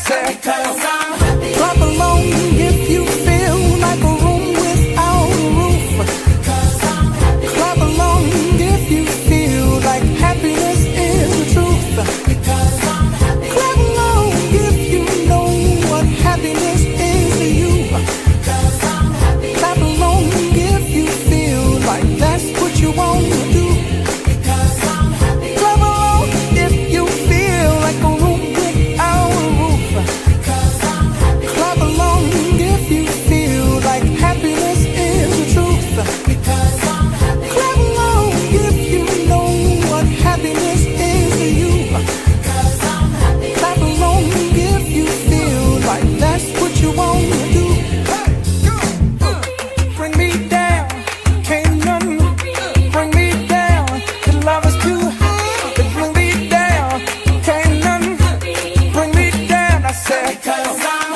said, because I'm happy. clap along if you feel like a room without a roof. Because I'm happy. Clap along if you feel like happiness is the truth. Because I'm happy. Clap along if you know what happiness is to you. Because I'm happy. Clap along if you feel like that's what you want to do. Because I'm happy. Clap along if you feel like a room without a roof. Because I'm happy. Clap along if you feel like happiness is the truth. Because I'm happy. Clap along if you know what happiness is to you. Because I'm happy. Clap along if you feel like that's what you want to do. Bring me down, can't nothing bring me down. The love is too high to bring me down, can't nothing bring me down. I said, Because I'm